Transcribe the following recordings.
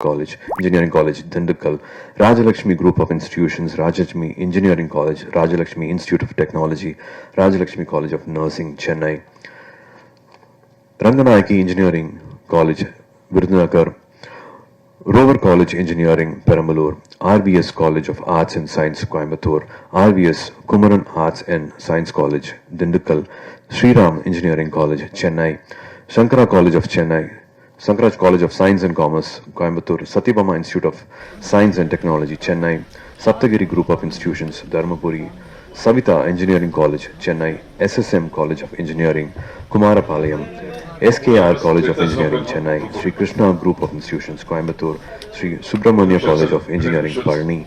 College, Engineering College, Dindigul, Rajalakshmi Group of Institutions, Rajalakshmi Engineering College, Rajalakshmi Institute of Technology, Rajalakshmi College of Nursing, Chennai, Ranganayaki Engineering College, Virudhunagar, Rover College Engineering, Perambalur, RVS College of Arts and Science, Coimbatore, RVS Kumaran Arts and Science College, Dindigul, Sriram Engineering College, Chennai, Shankara College of Chennai, Sankaraj College of Science and Commerce, Coimbatore, Satyabama Institute of Science and Technology, Chennai, Saptagiri Group of Institutions, Dharmapuri, Savita Engineering College, Chennai, SSM College of Engineering, Kumarapalayam, SKR College of Engineering, Chennai, Sri Krishna Group of Institutions, Coimbatore, Sri Subramania College of Engineering, Palani,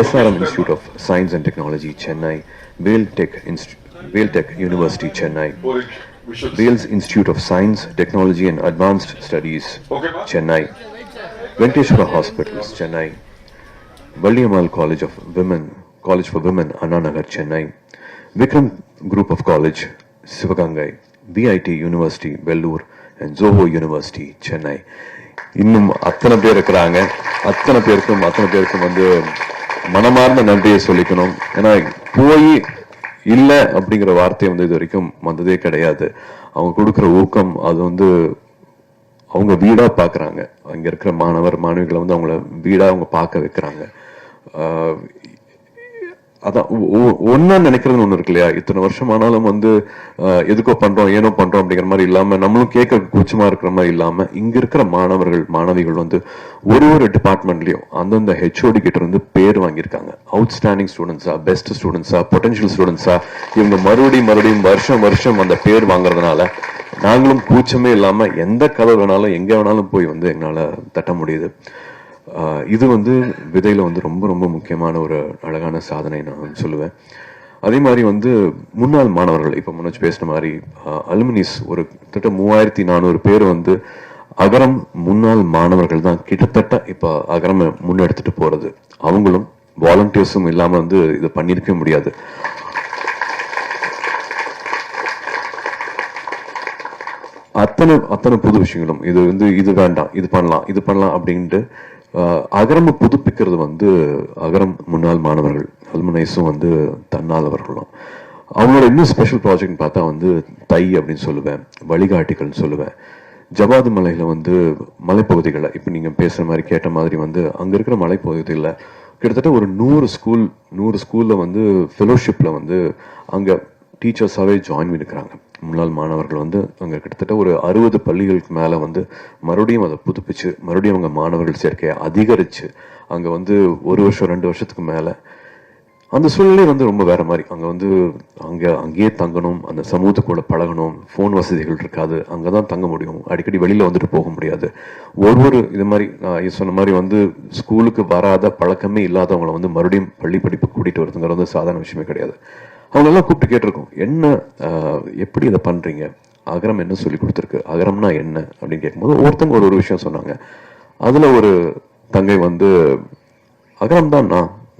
SRM Institute of Science and Technology, Chennai, Vale Tech University, Chennai, Wales Institute of Science, Technology and Advanced Studies, Chennai, Venkateshwara Hospitals, Chennai, Valliammal College for Women, Anna Nagar, Chennai, Vikram Group of College, Sivagangai, VIT University, Vellore, and Zoho University, Chennai. இன்னும் அத்தனை பேர் இருக்கிறாங்க. அத்தனை பேருக்கும் வந்து மனமார்ந்த நன்றியை சொல்லிக்கணும். ஏன்னா போய் இல்லை அப்படிங்கிற வார்த்தை வந்து இது வரைக்கும் வந்ததே கிடையாது. அவங்க கொடுக்குற ஊக்கம் அது வந்து அவங்க வீடா பார்க்குறாங்க. அங்க இருக்கிற மாணவிகளை வந்து அவங்கள வீடா அவங்க பார்க்க வைக்கிறாங்க. அதான் ஒன்னா நினைக்கிறது ஒண்ணு இருக்கு இல்லையா? இத்தனை வருஷம் ஆனாலும் வந்து எதுக்கோ பண்றோம் ஏனோ பண்றோம் அப்படிங்கிற மாதிரி இல்லாம, நம்மளும் கேட்க கூச்சமா இருக்கிற மாதிரி இல்லாம, இங்க இருக்கிற மாணவிகள் வந்து ஒரு டிபார்ட்மெண்ட்லயும் அந்தந்த ஹெச்ஓடி கிட்ட இருந்து பேர் வாங்கியிருக்காங்க. அவுட்ஸ்டாண்டிங் ஸ்டூடெண்ட்ஸா, பெஸ்ட் ஸ்டூடெண்ட்ஸா, பொட்டன்ஷியல் ஸ்டூடெண்ட்ஸா, இவங்க மறுபடியும் வருஷம் அந்த பேர் வாங்குறதுனால நாங்களும் கூச்சமே இல்லாம எந்த கதை வேணாலும் எங்க வேணாலும் போய் வந்து எங்களால தட்ட முடியுது. இது வந்து விதையில வந்து ரொம்ப ரொம்ப முக்கியமான ஒரு அழகான சாதனை நான் சொல்லுவேன். அதே மாதிரி வந்து முன்னாள் மாணவர்கள், இப்ப முன்னாடி பேசின மாதிரி அலுமினிஸ் ஒரு கிட்டத்தட்ட 3400 பேர் வந்து அகரம் முன்னாள் மாணவர்கள் தான் கிட்டத்தட்ட இப்ப அகரம் முன்னெடுத்துட்டு போறது. அவங்களும் வாலண்டியர்ஸும் இல்லாம வந்து இதை பண்ணிருக்க முடியாது. அத்தனை புது விஷயங்களும் இது வேண்டாம், இது பண்ணலாம் அப்படின்ட்டு அகரம் புதுப்பிக்கிறது வந்து அகரம் முன்னாள் மாணவர்கள், அல்முனைஸும் வந்து தன்னாதவர்களும். அவங்களோட இன்னும் ஸ்பெஷல் ப்ராஜெக்ட் பார்த்தா வந்து தை அப்படின்னு சொல்லுவேன், வழிகாட்டிகள் சொல்லுவேன். ஜவாது மலையில வந்து மலைப்பகுதிகளில் இப்போ நீங்க பேசுற மாதிரி கேட்ட மாதிரி வந்து அங்க இருக்கிற மலைப்பகுதிகளில் கிட்டத்தட்ட ஒரு 100 ஸ்கூல்ல வந்து ஃபெலோஷிப்ல வந்து அங்க டீச்சர்ஸாவே ஜாயின் பண்ணிருக்கிறாங்க. முன்னாள் மாணவர்கள் வந்து அங்க கிட்டத்தட்ட ஒரு 60 பள்ளிகளுக்கு மேல வந்து மறுபடியும் அதை புதுப்பிச்சு மறுபடியும் அவங்க மாணவர்கள் சேர்க்கையை அதிகரிச்சு அங்க வந்து 1 வருஷம் 2 வருஷத்துக்கு மேல அந்த சூழ்நிலை வந்து ரொம்ப வேற மாதிரி. அங்க வந்து அங்கேயே தங்கணும், அந்த சமூகத்துக்குள்ள பழகணும், போன் வசதிகள் இருக்காது, அங்கதான் தங்க முடியும், அடிக்கடி வெளியில வந்துட்டு போக முடியாது. ஒரு இது மாதிரி நான் சொன்ன மாதிரி வந்து ஸ்கூலுக்கு வராத பழக்கமே இல்லாதவங்களை வந்து மறுபடியும் பள்ளி படிப்பு கூட்டிட்டு வருதுங்கிறது வந்து சாதாரண விஷயமே கிடையாது. அவங்க எல்லாம் கூப்பிட்டு கேட்டிருக்கோம், என்ன எப்படி இதை பண்றீங்க, அகரம் என்ன சொல்லி கொடுத்துருக்கு, அகரம்னா என்ன அப்படின்னு கேட்கும்போது ஒருத்தங்க ஒரு விஷயம் சொன்னாங்க. அதுல ஒரு தங்கை வந்து அகரம் தான்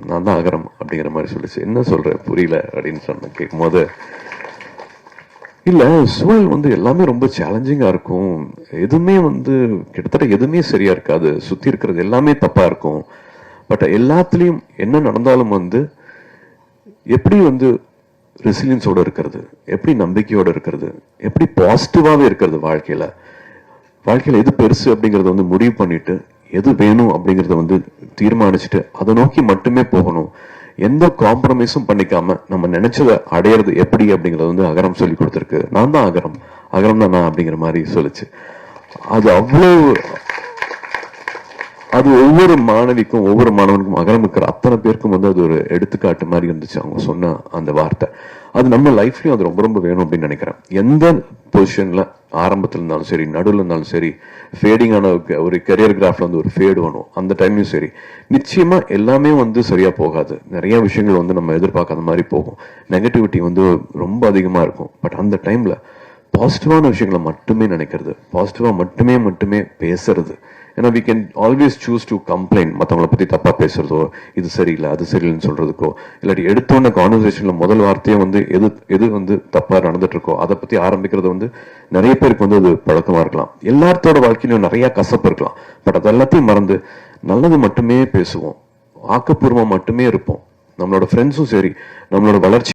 நான் தான் அகரம் அப்படிங்கிற மாதிரி சொல்லிச்சு. என்ன சொல்ற புரியல அப்படின்னு சொன்ன கேட்கும்போது, இல்ல சூழல் வந்து எல்லாமே ரொம்ப சேலஞ்சிங்கா இருக்கும், எதுவுமே வந்து கிட்டத்தட்ட எதுவுமே சரியா இருக்காது, சுத்தி இருக்கிறது எல்லாமே தப்பா இருக்கும், பட் எல்லாத்துலயும் என்ன நடந்தாலும் வந்து எப்படி வந்து ரெசிலியன்ஸோட இருக்கிறது, எப்படி நம்பிக்கையோட இருக்கிறது, எப்படி பாசிட்டிவாவே இருக்கிறது, வாழ்க்கையில எது பெருசு அப்படிங்கறத வந்து முடிவு பண்ணிட்டு எது வேணும் அப்படிங்கறத வந்து தீர்மானிச்சுட்டு அதை நோக்கி மட்டுமே போகணும், எந்த காம்ப்ரமைஸும் பண்ணிக்காம நம்ம நினைச்சதை அடையிறது எப்படி அப்படிங்கறது வந்து அகரம் சொல்லி கொடுத்துருக்கு. நான் தான் அகரம் தான் நான் அப்படிங்கிற மாதிரி சொல்லிச்சு. அது ஒவ்வொரு மாணவிக்கும் ஒவ்வொரு மாணவனுக்கும் அகரம் இருக்கிற அத்தனை பேருக்கும் வந்து அது ஒரு எடுத்துக்காட்டு மாதிரி இருந்துச்சு அவங்க சொன்ன அந்த வார்த்தை. அது நம்ம லைஃப்லயும் அது ரொம்ப ரொம்ப வேணும் அப்படின்னு நினைக்கிறேன். எந்த பொசிஷன்ல ஆரம்பத்துல இருந்தாலும் சரி, நடுவில் இருந்தாலும் சரி, ஃபேடிங்கான ஒரு கெரியர் கிராஃப்ல வந்து ஒரு ஃபேடு வேணும், அந்த டைம்லயும் சரி. நிச்சயமா எல்லாமே வந்து சரியா போகாது, நிறைய விஷயங்கள் வந்து நம்ம எதிர்பார்க்காத மாதிரி போகும், நெகட்டிவிட்டி வந்து ரொம்ப அதிகமா இருக்கும். பட் அந்த டைம்ல பாசிட்டிவான விஷயங்களை மட்டுமே நினைக்கிறது, பாசிட்டிவா மட்டுமே பேசுறது. ஏன்னா we can always choose to complain, மற்றவங்களை பத்தி தப்பா பேசுறதோ, இது சரியில்லை அது சரியில்லைன்னு சொல்றதுக்கோ, இல்லாட்டி எடுத்தோன்ன கான்வர்சேஷன்ல முதல் வார்த்தையே வந்து எது வந்து தப்பா நடந்துட்டு இருக்கோ அதை பத்தி ஆரம்பிக்கிறது வந்து நிறைய பேருக்கு வந்து அது பழக்கமா இருக்கலாம். எல்லாத்தோட வாழ்க்கையிலும் நிறைய கசப்பு இருக்கலாம். பட் அது எல்லாத்தையும் மறந்து நல்லது மட்டுமே பேசுவோம், ஆக்கப்பூர்வமா மட்டுமே இருப்போம். நம்மளோட ஃப்ரெண்ட்ஸும் சரி, நம்மளோட வளர்ச்சி